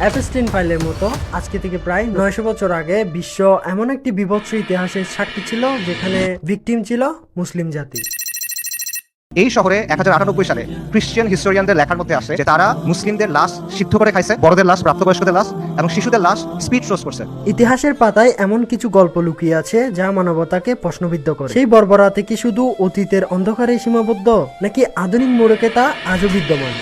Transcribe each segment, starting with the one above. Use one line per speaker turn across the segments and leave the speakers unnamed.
Epstein ফাইলের মতো আজকে থেকে প্রায় 900 বছর আগে বিশ্ব এমন একটি বিভৎস ইতিহাসের সাক্ষী ছিল যেখানে ভিকটিম ছিল মুসলিম জাতি।
এই শহরে 1098 সালে খ্রিস্টান হিস্টোরিয়ানদের লেখার মধ্যে আসে যে তারা মুসলিমদের লাশ সিদ্ধ করে খাইছে, বড়দের লাশ, প্রাপ্তবয়স্কদের লাশ এবং শিশুদের লাশ স্পিড রোস্ট করছে।
ইতিহাসের পাতায় এমন কিছু গল্প লুকিয়ে আছে যা মানবতাকে প্রশ্নবিদ্ধ করে। সেই বর্বরতা কি শুধু অতীতের অন্ধকারে সীমাবদ্ধ, নাকি আধুনিক মোড়কে তা আজও বিদ্যমান?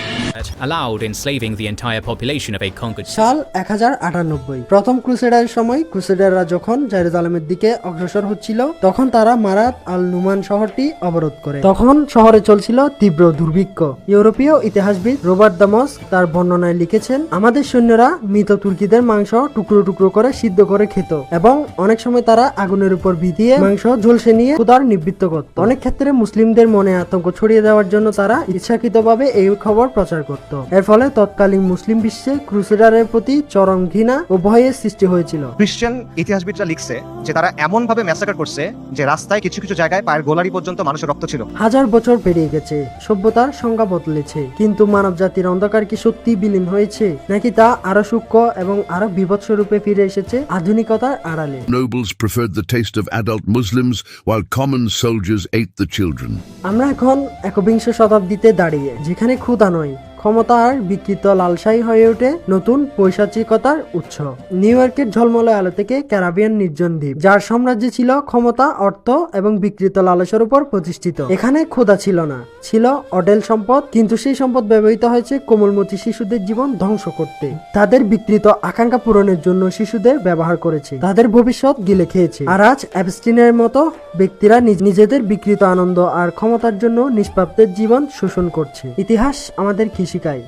allowed enslaving the entire population of a conquered city.
সাল 1098। প্রথম ক্রুসেডারের সময় ক্রুসেডাররা যখন জেরুজালেমের দিকে অগ্রসর হচ্ছিল তখন তারা মারাত আল নুমান শহরটি অবরোধ করে। তখন শহরে চলছিল তীব্র দুর্ভিক্ষ। ইউরোপীয় ইতিহাসবিদ রবার্ট দামস তার বর্ণনায় লিখেছেন, আমাদের সৈন্যরা মৃত তুর্কিদের মাংস টুকরো টুকরো করে সিদ্ধ করে খেত এবং অনেক সময় তারা আগুনের উপর ভিজিয়ে মাংস ঝলসে নিয়ে ক্ষুধার নিবৃত্ত করত। অনেক ক্ষেত্রে মুসলিমদের মনে আতঙ্ক ছড়িয়ে দেওয়ার জন্য তারা ইচ্ছাকৃতভাবে এই খবর প্রচার করত। এর ফলে তৎকালীন মুসলিম বিশ্বে ক্রুসেডারের প্রতি চরম ঘৃণা ও ভয়ের সৃষ্টি হয়েছিল।
খ্রিস্টান ইতিহাসবিদরা লিখছে যে তারা এমন ভাবে ম্যাসাকার করছে যে রাস্তায় কিছু কিছু জায়গায় পায়ের গোলারি পর্যন্ত মানুষের রক্ত ছিল।
হাজার বছর পেরিয়ে গেছে, সভ্যতার সংজ্ঞা বদলেছে, কিন্তু মানব জাতির অন্ধকার কি সত্যি বিলীন হয়েছে, নাকি তা আরো সূক্ষ্ম এবং আরো বিভৎস রূপে ফিরে এসেছে আধুনিকতার আড়ালে?
Nobles preferred the taste of adult Muslims while common soldiers ate the children.
আমরা এখন একবিংশ শতাব্দীতে দাঁড়িয়ে, যেখানে ক্ষুধা নয়, ক্ষমতা আর বিকৃত লালসাই হয়ে ওঠে নতুন পৈশাচিকতার উৎস। নিউ ইয়র্কের ঝলমলে আলো থেকে ক্যারাবিয়ান নির্জন দ্বীপ, যার সাম্রাজ্য ছিল ক্ষমতা, অর্থ এবং বিকৃত লালসার উপর প্রতিষ্ঠিত। এখানে ক্ষুধা ছিল না, ছিল অঢেল সম্পদ, কিন্তু সেই সম্পদ ব্যবহৃত হয়েছে কোমলমতি শিশুদের জীবন ধ্বংস করতে। তাদের বিকৃত আকাঙ্ক্ষা পূরণের জন্য শিশুদের ব্যবহার করেছে, তাদের ভবিষ্যৎ গিলে খেয়েছে। আর আজ অ্যাপস্টিনের মতো ব্যক্তিরা নিজেদের বিকৃত আনন্দ আর ক্ষমতার জন্য নিষ্পাপদের জীবন শোষণ করছে। ইতিহাস আমাদের কি শিখায়?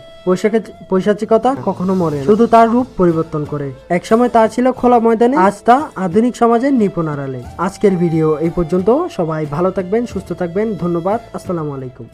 পৈশাচিকতা কখনো মরে না, শুধু তার রূপ পরিবর্তন করে। একসময় তা ছিল খোলা ময়দানে, আজ তা আধুনিক সমাজের নিপুণ আড়ালে। আজকের ভিডিও এই পর্যন্ত। সবাই ভালো থাকবেন, সুস্থ থাকবেন। ধন্যবাদ। আসসালামু আলাইকুম।